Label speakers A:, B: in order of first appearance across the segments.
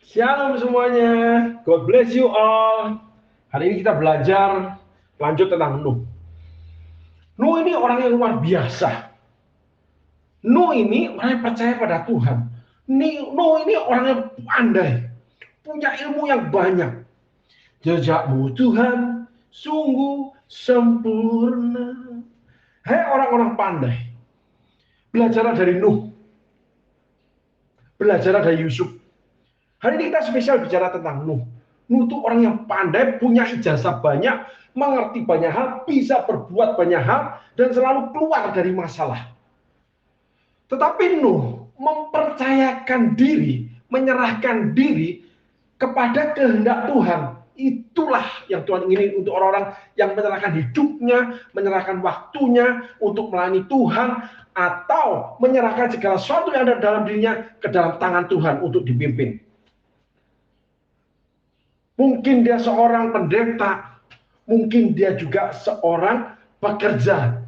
A: Shalom semuanya, God bless you all. Hari ini kita belajar lanjut tentang Nuh. Nuh ini orang yang luar biasa. Nuh ini orang yang percaya pada Tuhan. Nuh ini orang yang pandai, punya ilmu yang banyak. Jejakmu Tuhan sungguh sempurna. Hai orang-orang pandai, belajarlah dari Nuh, belajarlah dari Yusuf. Hari ini kita spesial bicara tentang Nuh. Nuh itu orang yang pandai, punya ijazah banyak, mengerti banyak hal, bisa berbuat banyak hal, dan selalu keluar dari masalah. Tetapi Nuh mempercayakan diri, menyerahkan diri kepada kehendak Tuhan. Itulah yang Tuhan ingin untuk orang-orang yang menyerahkan hidupnya, menyerahkan waktunya untuk melayani Tuhan, atau menyerahkan segala sesuatu yang ada dalam dirinya ke dalam tangan Tuhan untuk dipimpin. Mungkin dia seorang pendeta, mungkin dia juga seorang pekerja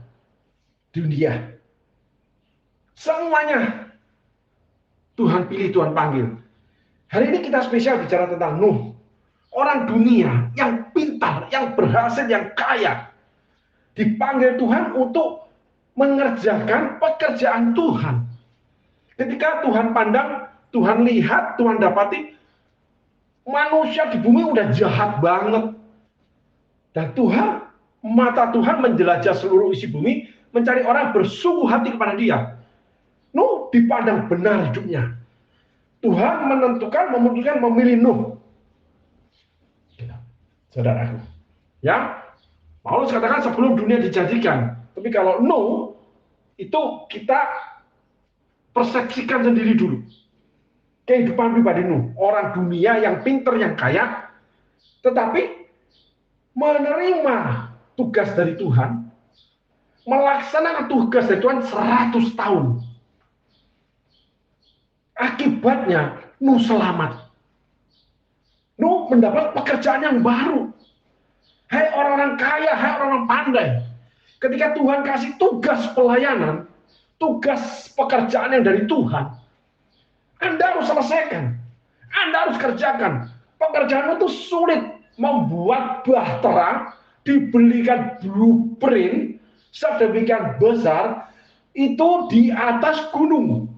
A: dunia. Semuanya Tuhan pilih, Tuhan panggil. Hari ini kita spesial bicara tentang Nuh. Orang dunia yang pintar, yang berhasil, yang kaya. Dipanggil Tuhan untuk mengerjakan pekerjaan Tuhan. Ketika Tuhan pandang, Tuhan lihat, Tuhan dapati, manusia di bumi udah jahat banget. Dan mata Tuhan menjelajah seluruh isi bumi, mencari orang bersungguh hati kepada dia. Nuh dipandang benar hidupnya. Tuhan memutuskan memilih Nuh. Saudaraku. Ya, Paulus katakan sebelum dunia dijadikan. Tapi kalau Nuh, itu kita persepsikan sendiri dulu. Kehidupan pribadi Nuh, orang dunia yang pinter, yang kaya, tetapi menerima tugas dari Tuhan, melaksanakan tugas dari Tuhan 100 tahun. Akibatnya Nuh selamat. Nuh mendapat pekerjaan yang baru. Hai orang-orang kaya, hai orang-orang pandai. Ketika Tuhan kasih tugas pelayanan, tugas pekerjaan yang dari Tuhan, Anda harus selesaikan. Anda harus kerjakan. Pekerjaan itu sulit. Membuat bahtera, dibelikan blueprint sedemikian besar, itu di atas gunung.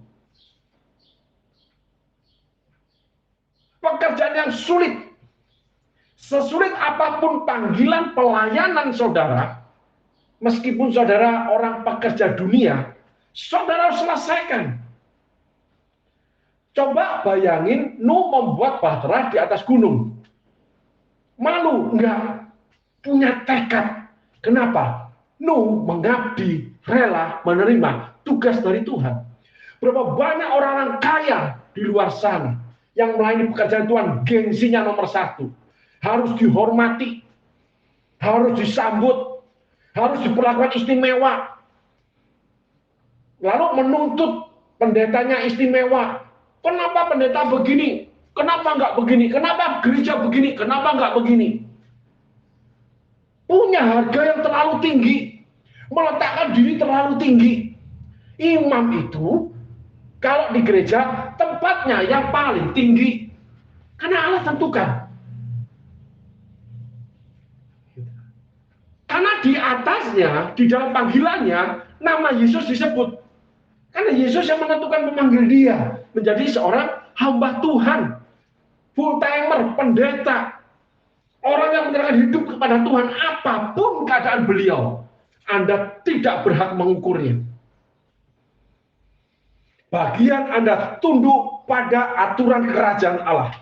A: Pekerjaan yang sulit. Sesulit apapun panggilan pelayanan saudara, meskipun saudara orang pekerja dunia, saudara harus selesaikan. Coba bayangin Nuh membuat bahtera di atas gunung. Malu, enggak. Punya tekad. Kenapa? Nuh mengabdi, rela menerima tugas dari Tuhan. Berapa banyak orang-orang kaya di luar sana yang melayani pekerjaan Tuhan, gengsinya nomor 1. Harus dihormati, harus disambut, harus diperlakukan istimewa. Lalu menuntut pendetanya istimewa. Kenapa pendeta begini? Kenapa enggak begini? Kenapa gereja begini? Kenapa enggak begini? Punya harga yang terlalu tinggi, meletakkan diri terlalu tinggi. Imam itu kalau di gereja tempatnya yang paling tinggi, karena Allah tentukan. Karena di atasnya, di dalam panggilannya, nama Yesus disebut. Karena Yesus yang menentukan memanggil dia menjadi seorang hamba Tuhan, full timer, pendeta, orang yang menyerahkan hidup kepada Tuhan apapun keadaan beliau. Anda tidak berhak mengukurnya. Bagian Anda tunduk pada aturan kerajaan Allah.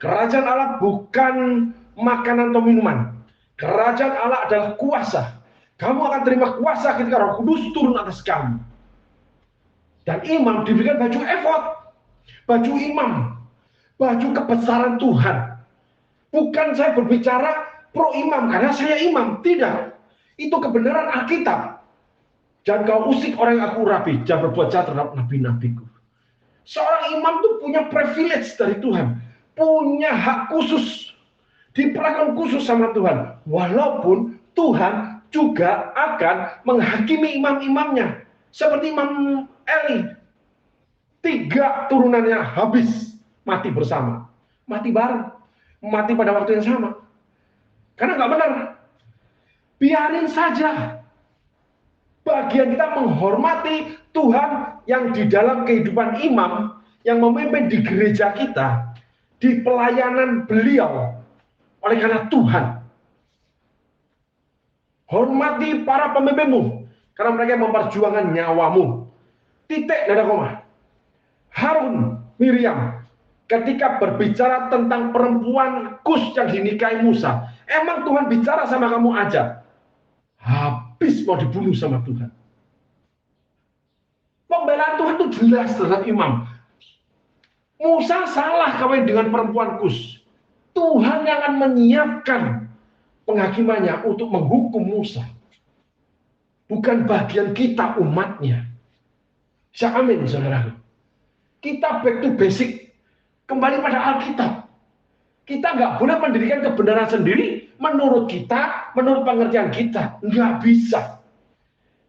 A: Kerajaan Allah bukan makanan atau minuman. Kerajaan Allah adalah kuasa. Kamu akan terima kuasa ketika Roh Kudus turun atas kamu. Dan imam diberikan baju efod, baju imam, baju kebesaran Tuhan. Bukan saya berbicara pro imam karena saya imam, tidak. Itu kebenaran Alkitab. Jangan kau usik orang yang aku urapi, jangan berbuat jahat terhadap nabi-nabiku. Seorang imam itu punya privilege dari Tuhan, punya hak khusus, diperlakukan khusus sama Tuhan. Walaupun Tuhan juga akan menghakimi imam-imamnya, seperti Imam Eli. 3 turunannya habis mati bersama. mati bareng, mati pada waktu yang sama. Karena nggak benar. Biarin saja. Bagian kita menghormati Tuhan yang di dalam kehidupan imam, yang memimpin di gereja kita, di pelayanan beliau, oleh karena Tuhan. Hormati para pemimpinmu, karena mereka memperjuangkan nyawamu. Titik, nada koma. Harun, Miriam, ketika berbicara tentang perempuan Kus yang dinikahi Musa, emang Tuhan bicara sama kamu aja? Habis mau dibunuh sama Tuhan. Pembelaan Tuhan itu jelas terhadap imam. Musa salah kawin dengan perempuan Kus. Tuhan yang akan menyiapkan penghakimannya untuk menghukum Musa. Bukan bagian kita umatnya. Amin, saudara. Kita back to basic. Kembali pada Alkitab. Kita nggak boleh mendirikan kebenaran sendiri menurut kita, menurut pengertian kita. Nggak bisa.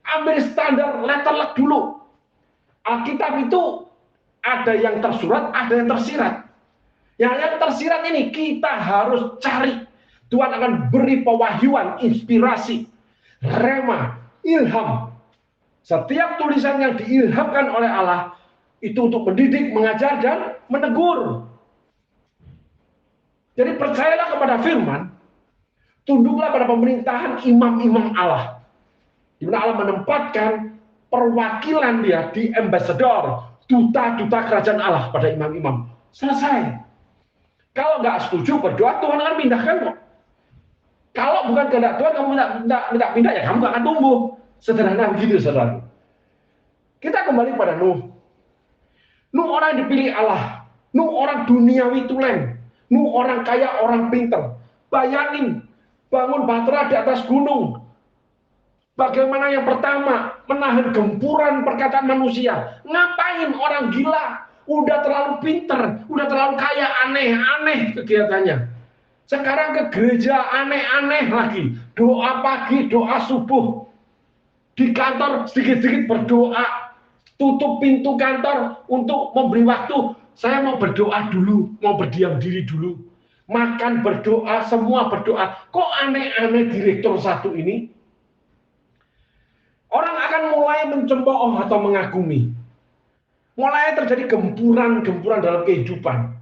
A: Ambil standar letterlek dulu. Alkitab itu ada yang tersurat, ada yang tersirat. Yang tersirat ini kita harus cari. Tuhan akan beri pewahyuan, inspirasi, rema, ilham. Setiap tulisan yang diilhamkan oleh Allah itu untuk mendidik, mengajar, dan menegur. Jadi percayalah kepada firman, tunduklah pada pemerintahan imam-imam Allah. Di mana Allah menempatkan perwakilan dia di ambassador, duta-duta kerajaan Allah pada imam-imam. Selesai. Kalau nggak setuju berdoa, Tuhan akan pindahkan kok. Kalau bukan kehendak Tuhan, kamu minta pindah, ya kamu nggak akan tumbuh. Sederhana begitu, saudara. Kita kembali pada Nuh. Nuh orang yang dipilih Allah. Nuh orang duniawi tulen. Nuh orang kaya, orang pinter. Bayangin, bangun bahtera di atas gunung. Bagaimana yang pertama, menahan gempuran perkataan manusia. Ngapain orang gila? Udah terlalu pinter, udah terlalu kaya, aneh-aneh kegiatannya. Sekarang ke gereja aneh-aneh lagi. Doa pagi, doa subuh. Di kantor sedikit-sedikit berdoa. Tutup pintu kantor untuk memberi waktu. Saya mau berdoa dulu, mau berdiam diri dulu. Makan berdoa, semua berdoa. Kok aneh-aneh direktur satu ini? Orang akan mulai mencemooh atau mengagumi. Mulai terjadi gempuran-gempuran dalam kehidupan.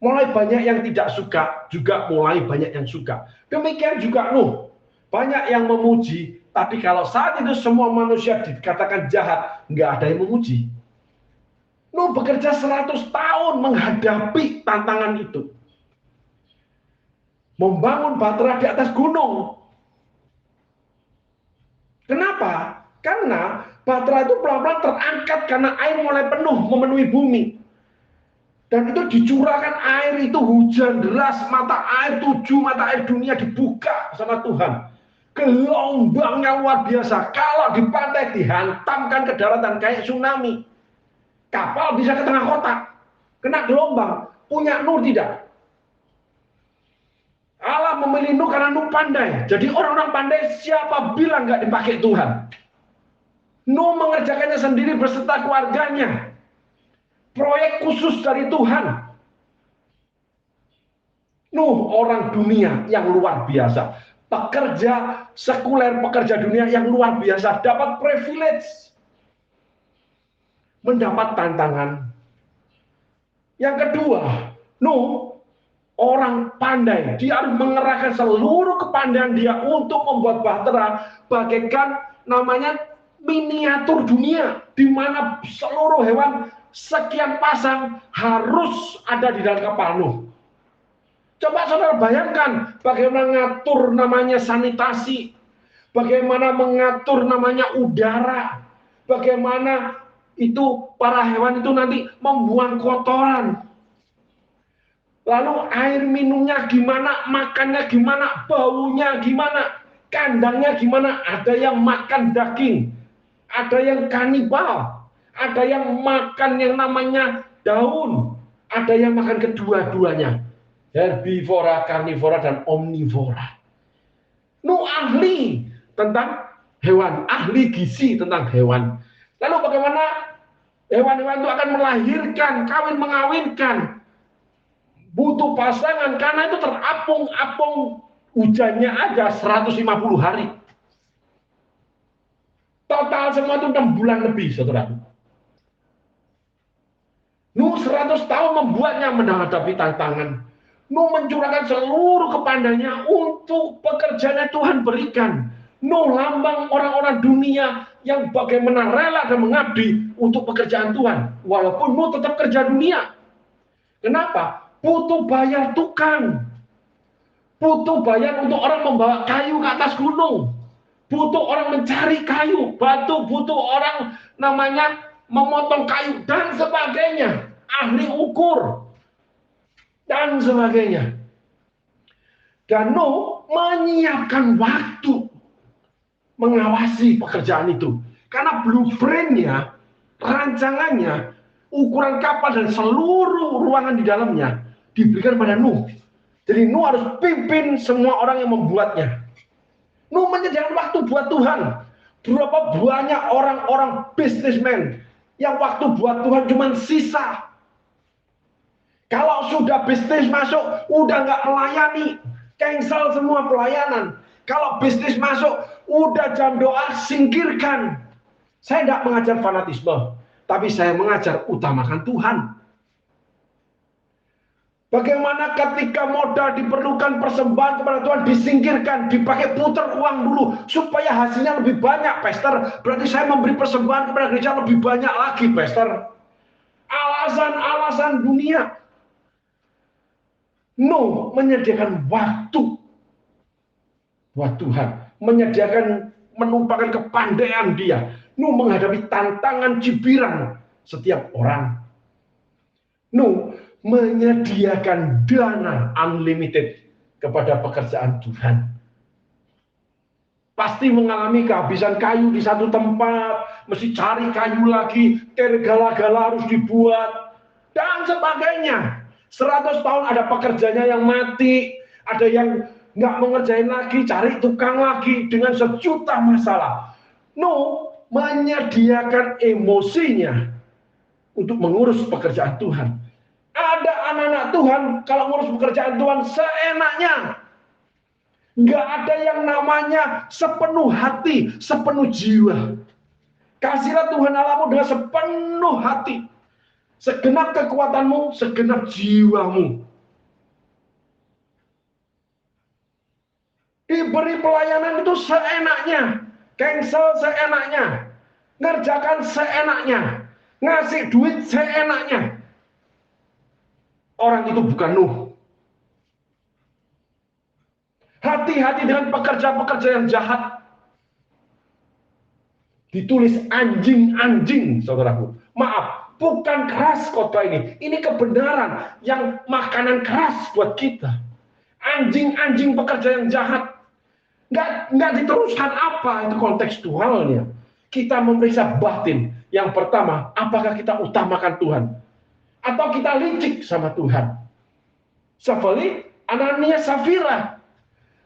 A: Mulai banyak yang tidak suka, juga mulai banyak yang suka. Demikian juga Nuh. Banyak yang memuji, tapi kalau saat itu semua manusia dikatakan jahat, nggak ada yang memuji. Nuh bekerja 100 tahun menghadapi tantangan itu. Membangun bahtera di atas gunung. Kenapa? Karena bahtera itu pelan-pelan terangkat karena air mulai penuh memenuhi bumi. Dan itu dicurahkan air itu hujan deras, mata air 7 mata air dunia dibuka sama Tuhan. Gelombangnya luar biasa. Kalau di pantai dihantamkan ke daratan kayak tsunami. Kapal bisa ke tengah kota. Kena gelombang. Punya Nuh tidak? Allah memilih Nuh karena Nuh pandai. Jadi orang-orang pandai siapa bilang nggak dipakai Tuhan? Nuh mengerjakannya sendiri beserta keluarganya. Proyek khusus dari Tuhan. Nuh orang dunia yang luar biasa. Pekerja sekuler, pekerja dunia yang luar biasa. Dapat privilege. Mendapat tantangan. Yang kedua, Nuh orang pandai. Dia harus mengerahkan seluruh kepandaian dia untuk membuat bahtera bagaikan namanya miniatur dunia, di mana seluruh hewan sekian pasang harus ada di dalam kapal Nuh. Coba saudara bayangkan bagaimana mengatur namanya sanitasi, bagaimana mengatur namanya udara, bagaimana itu para hewan itu nanti membuang kotoran. Lalu air minumnya gimana, makannya gimana, baunya gimana, kandangnya gimana. Ada yang makan daging, ada yang kanibal, ada yang makan yang namanya daun, ada yang makan kedua-duanya. Herbivora, karnivora, dan omnivora. Nuh ahli tentang hewan, ahli gizi tentang hewan. Lalu bagaimana hewan-hewan itu akan melahirkan, kawin mengawinkan. butuh pasangan karena itu terapung-apung hujannya aja 150 hari. Total semua itu 6 bulan lebih, saudara. Nuh 100 tahun membuatnya menghadapi tantangan. Nuh mencurahkan seluruh kepandainya untuk pekerjaan yang Tuhan berikan. Nuh lambang orang-orang dunia yang bagaimana rela dan mengabdi untuk pekerjaan Tuhan. Walaupun Nuh tetap kerja dunia. Kenapa? Butuh bayar tukang. Butuh bayar untuk orang membawa kayu ke atas gunung. Butuh orang mencari kayu, batu, butuh orang namanya memotong kayu, dan sebagainya. Ahli ukur, dan sebagainya. Dan Nuh menyiapkan waktu mengawasi pekerjaan itu. Karena blueprint-nya, rancangannya, ukuran kapal dan seluruh ruangan di dalamnya diberikan pada Nuh. Jadi Nuh harus pimpin semua orang yang membuatnya. Nuh menyediakan waktu buat Tuhan. Berapa banyak orang-orang bisnismen yang waktu buat Tuhan cuma sisa. Kalau sudah bisnis masuk, udah nggak melayani, cancel semua pelayanan. Kalau bisnis masuk, udah jam doa, singkirkan. Saya tidak mengajar fanatisme, tapi saya mengajar utamakan Tuhan. Bagaimana ketika modal diperlukan persembahan kepada Tuhan disingkirkan, dipakai putar uang dulu supaya hasilnya lebih banyak, Pastor. Berarti saya memberi persembahan kepada gereja lebih banyak lagi, Pastor. Alasan-alasan dunia. Nuh menyediakan waktu buat Tuhan, menyediakan, menumpahkan kepandaian dia. Nuh menghadapi tantangan cibiran setiap orang. Nuh menyediakan dana unlimited kepada pekerjaan Tuhan. Pasti mengalami kehabisan kayu di satu tempat, mesti cari kayu lagi, gala-gala harus dibuat, dan sebagainya. 100 tahun ada pekerjanya yang mati, ada yang nggak mengerjain lagi, cari tukang lagi dengan sejuta masalah. Nuh menyediakan emosinya untuk mengurus pekerjaan Tuhan. Ada anak-anak Tuhan kalau ngurus pekerjaan Tuhan seenaknya. Nggak ada yang namanya sepenuh hati, sepenuh jiwa. Kasihlah Tuhan Allahmu dengan sepenuh hati. Segenap kekuatanmu, segenap jiwamu. Diberi pelayanan itu seenaknya. Cancel seenaknya. Ngerjakan seenaknya. Ngasih duit seenaknya. Orang itu bukan Nuh. Hati-hati dengan pekerja-pekerja yang jahat. Ditulis anjing-anjing, saudaraku. Maaf, bukan keras khotbah ini. Ini kebenaran yang makanan keras buat kita. Anjing-anjing pekerja yang jahat. Nggak diteruskan apa itu kontekstualnya. Kita memeriksa batin. Yang pertama, apakah kita utamakan Tuhan? Atau kita licik sama Tuhan? Seperti Anania Safira.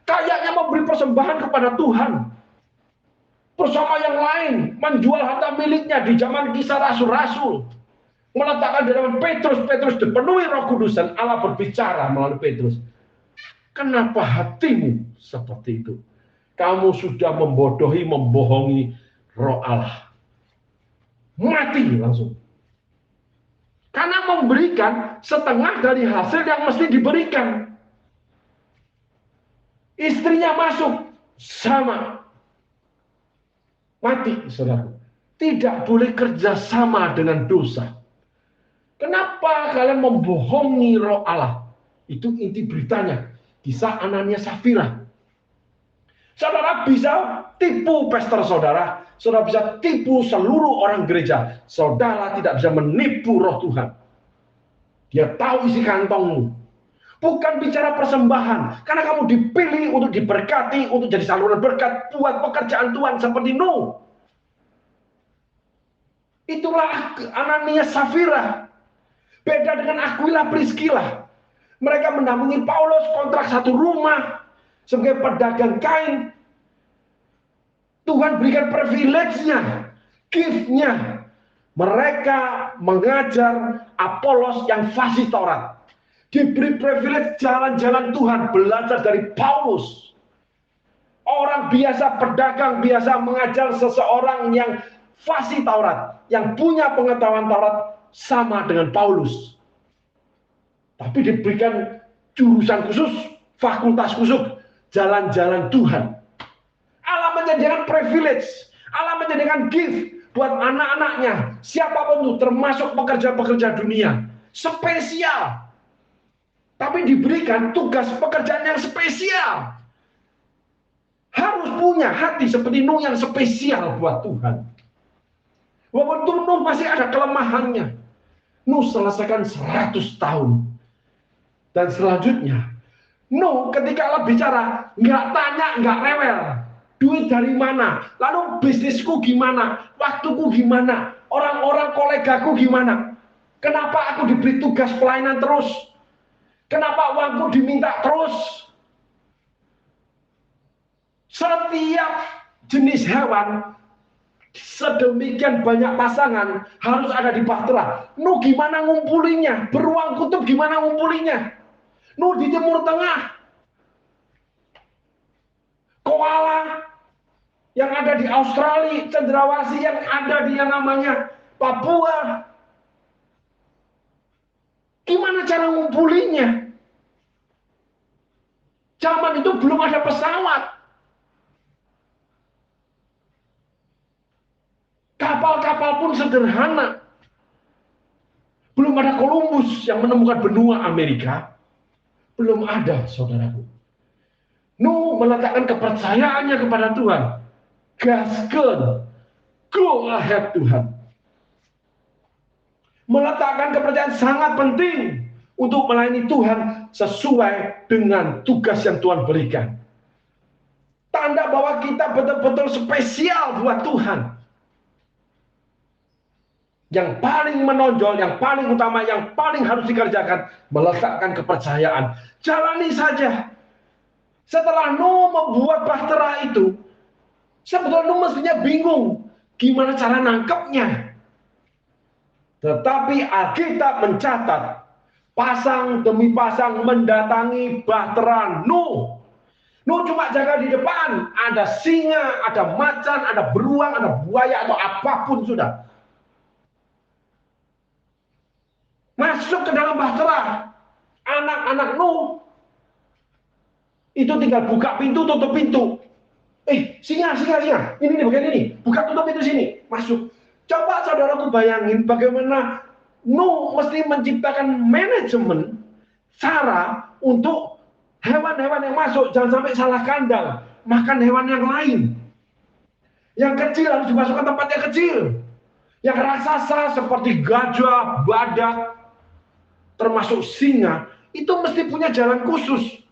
A: Kayaknya memberi persembahan kepada Tuhan. Bersama yang lain, menjual harta miliknya di zaman kisah rasul-rasul. Meletakkan di dalam Petrus dipenuhi Roh Kudus dan Allah berbicara melalui Petrus. Kenapa hatimu seperti itu? Kamu sudah membodohi, membohongi Roh Allah. Mati langsung. Karena memberikan setengah dari hasil yang mesti diberikan. Istrinya masuk, sama. Mati, saudara. Tidak boleh kerja sama dengan dosa. Kenapa kalian membohongi Roh Allah? Itu inti beritanya. Kisah Anania Safira. Saudara bisa tipu pastor saudara. Saudara bisa tipu seluruh orang gereja. Saudara tidak bisa menipu Roh Tuhan. Dia tahu isi kantongmu. Bukan bicara persembahan. Karena kamu dipilih untuk diberkati, untuk jadi saluran berkat buat pekerjaan Tuhan seperti Nuh. Itulah Anania Safira. Beda dengan Aquila Priscilla. Mereka mendampingi Paulus kontrak satu rumah sebagai pedagang kain. Tuhan berikan privilege-nya, gift-nya. Mereka mengajar Apolos yang fasih Taurat. diberi privilege jalan-jalan Tuhan, belajar dari Paulus. Orang biasa, pedagang biasa mengajar seseorang yang fasih Taurat, yang punya pengetahuan Taurat sama dengan Paulus. Tapi diberikan jurusan khusus, fakultas khusus, jalan-jalan Tuhan. Allah menjadikan privilege, Allah menjadikan gift buat anak-anaknya, siapapun itu, termasuk pekerja-pekerja dunia, spesial. Tapi diberikan tugas pekerjaan yang spesial. Harus punya hati seperti Nuh yang spesial buat Tuhan. Walaupun Nuh masih ada kelemahannya. Nuh selesaikan 100 tahun. Dan selanjutnya, Nuh ketika Allah bicara, nggak tanya, nggak rewel. Duit dari mana? Lalu bisnisku gimana? Waktuku gimana? Orang-orang kolegaku gimana? Kenapa aku diberi tugas pelayanan terus? Kenapa uangku diminta terus? Setiap jenis hewan, sedemikian banyak pasangan harus ada di bahtera. Nuh gimana ngumpulinya? Beruang kutub gimana ngumpulinya? Nuh di Timur Tengah. Koala yang ada di Australia, cendrawasih yang ada di yang namanya Papua. Gimana cara ngumpulinya? Zaman itu belum ada pesawat. Kapal-kapal pun sederhana. Belum ada Columbus yang menemukan benua Amerika. Belum ada, saudaraku. Nuh meletakkan kepercayaannya kepada Tuhan. Gaskeun. Go ahead Tuhan. Meletakkan kepercayaan sangat penting untuk melayani Tuhan sesuai dengan tugas yang Tuhan berikan. Tanda bahwa kita betul-betul spesial buat Tuhan. Yang paling menonjol, yang paling utama, yang paling harus dikerjakan, meletakkan kepercayaan. Jalani saja. Setelah Nuh membuat bahtera itu, sebetulnya Nuh mestinya bingung gimana cara nangkepnya. Tetapi Alkitab mencatat, pasang demi pasang mendatangi bahtera Nuh. Nuh cuma jaga di depan, ada singa, ada macan, ada beruang, ada buaya, atau apapun sudah. Masuk ke dalam bahtera, anak-anak Nuh itu tinggal buka pintu, tutup pintu. Singa, ini bagian ini, buka tutup pintu sini, masuk. Coba saudaraku bayangin bagaimana Nuh mesti menciptakan manajemen cara untuk hewan-hewan yang masuk jangan sampai salah kandang, makan hewan yang lain. Yang kecil harus dimasukkan tempat yang kecil. Yang raksasa seperti gajah, badak, termasuk singa, itu mesti punya jalan khusus.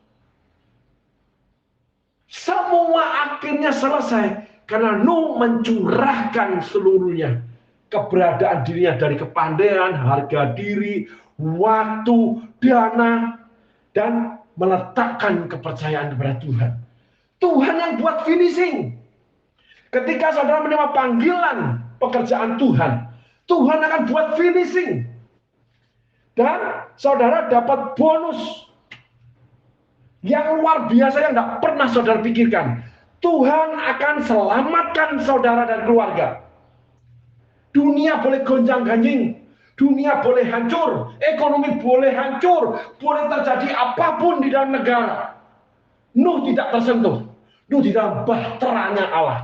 A: Semua akhirnya selesai karena Nuh mencurahkan seluruhnya. Keberadaan dirinya dari kepandaian, harga diri, waktu, dana, dan meletakkan kepercayaan kepada Tuhan. Tuhan yang buat finishing. Ketika saudara menerima panggilan pekerjaan Tuhan, Tuhan akan buat finishing. Dan saudara dapat bonus yang luar biasa yang tidak pernah saudara pikirkan. Tuhan akan selamatkan saudara dan keluarga. Dunia boleh gonjang-ganjing, dunia boleh hancur, ekonomi boleh hancur, boleh terjadi apapun di dalam negara. Nuh tidak tersentuh. Nuh di dalam bahteranya Allah.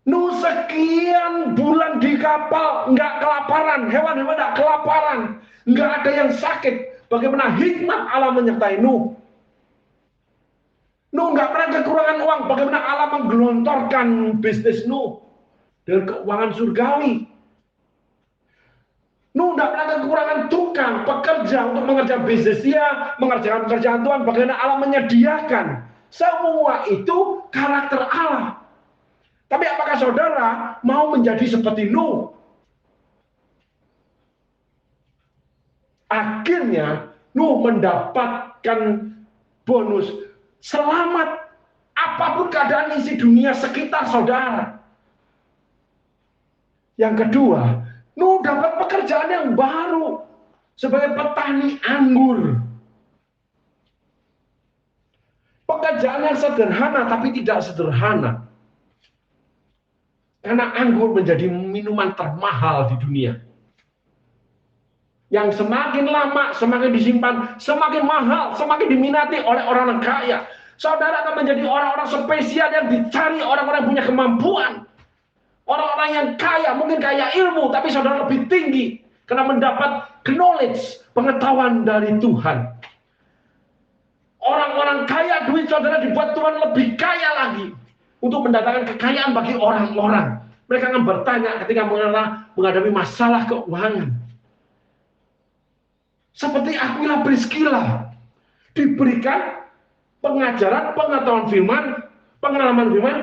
A: Nuh sekian bulan di kapal, nggak kelaparan, hewan-hewan nggak kelaparan, nggak ada yang sakit. Bagaimana hikmat Allah menyertai Nuh? Nuh nggak pernah kekurangan uang. Bagaimana Allah menggelontorkan bisnis Nuh dengan keuangan surgawi? Nuh nggak pernah kekurangan tukang, pekerja untuk mengerjakan bisnis dia, mengerjakan pekerjaan Tuhan. Bagaimana Allah menyediakan? Semua itu karakter Allah. Tapi apakah saudara mau menjadi seperti Nuh? Akhirnya Nuh mendapatkan bonus selamat apapun keadaan isi dunia sekitar saudara. Yang kedua, Nuh dapat pekerjaan yang baru. sebagai petani anggur. Pekerjaan yang sederhana tapi tidak sederhana. Karena anggur menjadi minuman termahal di dunia. Yang semakin lama, semakin disimpan, semakin mahal, semakin diminati oleh orang kaya. Saudara akan menjadi orang-orang spesial yang dicari orang-orang yang punya kemampuan. Orang-orang yang kaya, mungkin kaya ilmu, tapi saudara lebih tinggi. Karena mendapat knowledge, pengetahuan dari Tuhan. Orang-orang kaya duit saudara dibuat Tuhan lebih kaya lagi. Untuk mendatangkan kekayaan bagi orang-orang. Mereka akan bertanya ketika menghadapi masalah keuangan. Seperti Aquila Priscilla. Diberikan pengajaran, pengetahuan firman, pengalaman firman,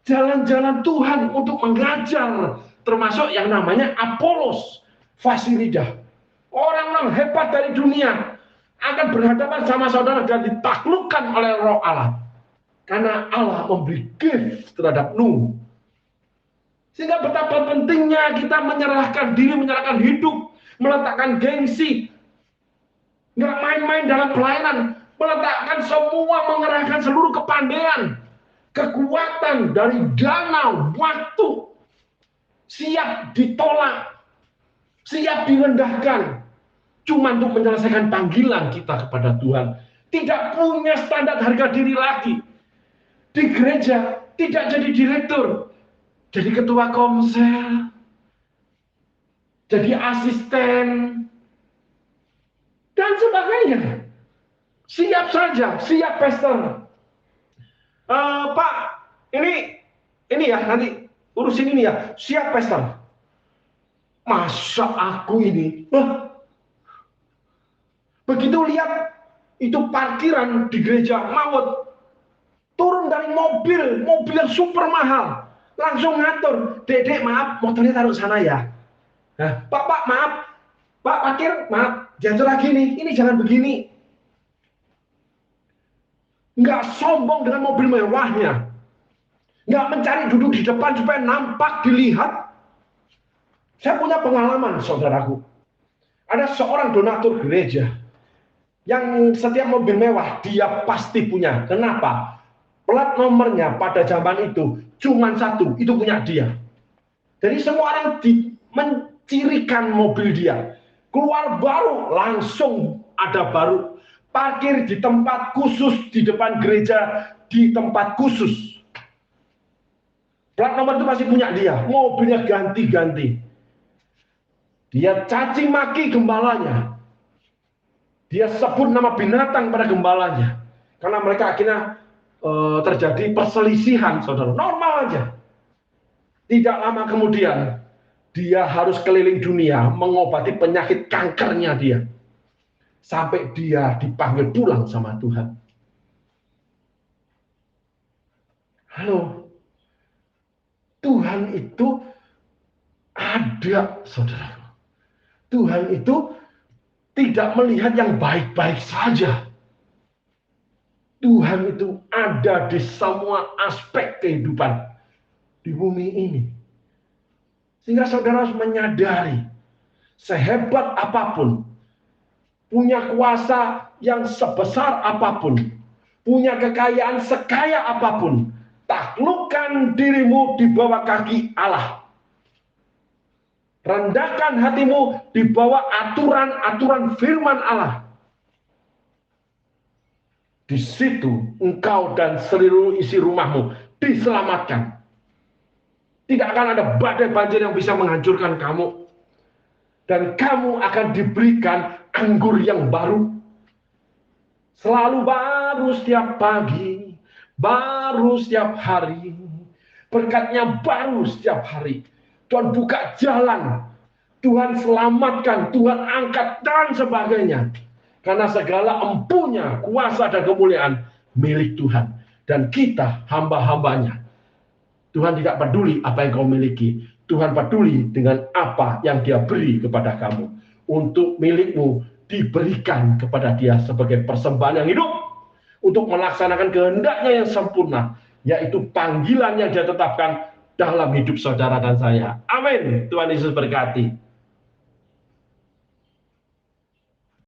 A: jalan-jalan Tuhan untuk mengajar. Termasuk yang namanya Apolos Fasilida. Orang-orang hebat dari dunia akan berhadapan sama saudara dan ditaklukkan oleh Roh Allah. Karena Allah memberi gift terhadap Nuh. Sehingga betapa pentingnya kita menyerahkan diri, menyerahkan hidup, meletakkan gengsi. Nggak main-main dalam pelayanan. Meletakkan semua, mengerahkan seluruh kepandaian, kekuatan dari dana, waktu. Siap ditolak, siap direndahkan. Cuma untuk menyelesaikan panggilan kita kepada Tuhan. Tidak punya standar harga diri lagi. Di gereja tidak jadi direktur, jadi ketua komsel, jadi asisten, dan sebagainya. Siap saja, siap pastor. Pak, ini ya, nanti urusin ini ya, siap pastor. Masa aku ini? Begitu lihat itu parkiran di gereja maut. Turun dari mobil yang super mahal, langsung ngatur, dedek maaf, motornya taruh sana ya. Pak maaf, Pak parkir, maaf, jatuh lagi nih, ini jangan begini. Nggak sombong dengan mobil mewahnya, nggak mencari duduk di depan supaya nampak dilihat. Saya punya pengalaman, saudaraku. Ada seorang donatur gereja yang setiap mobil mewah dia pasti punya. Kenapa? Plat nomornya pada zaman itu cuma satu, itu punya dia. Jadi semua orang mencirikan mobil dia. Keluar baru, langsung ada baru. Parkir di tempat khusus, di depan gereja, di tempat khusus. Plat nomor itu masih punya dia. Mobilnya ganti-ganti. Dia caci maki gembalanya. Dia sebut nama binatang pada gembalanya. Karena mereka akhirnya terjadi perselisihan, saudara. Normal aja. Tidak lama kemudian dia harus keliling dunia mengobati penyakit kankernya dia. Sampai dia dipanggil pulang sama Tuhan. Halo. Tuhan itu ada, saudara. Tuhan itu tidak melihat yang baik-baik saja. Tuhan itu ada di semua aspek kehidupan di bumi ini. Sehingga saudara harus menyadari, sehebat apapun, punya kuasa yang sebesar apapun, punya kekayaan sekaya apapun, taklukkan dirimu di bawah kaki Allah. Rendahkan hatimu di bawah aturan-aturan firman Allah. Di situ engkau dan seluruh isi rumahmu diselamatkan. Tidak akan ada badai banjir yang bisa menghancurkan kamu. Dan kamu akan diberikan anggur yang baru. Selalu baru setiap pagi, baru setiap hari. Berkatnya baru setiap hari. Tuhan buka jalan, Tuhan selamatkan, Tuhan angkat, dan sebagainya. Karena segala empunya, kuasa dan kemuliaan milik Tuhan. Dan kita hamba-hambanya. Tuhan tidak peduli apa yang kau miliki. Tuhan peduli dengan apa yang dia beri kepada kamu. Untuk milikmu diberikan kepada dia sebagai persembahan yang hidup. Untuk melaksanakan kehendaknya yang sempurna. Yaitu panggilan yang dia tetapkan dalam hidup saudara dan saya. Amin. Tuhan Yesus berkati.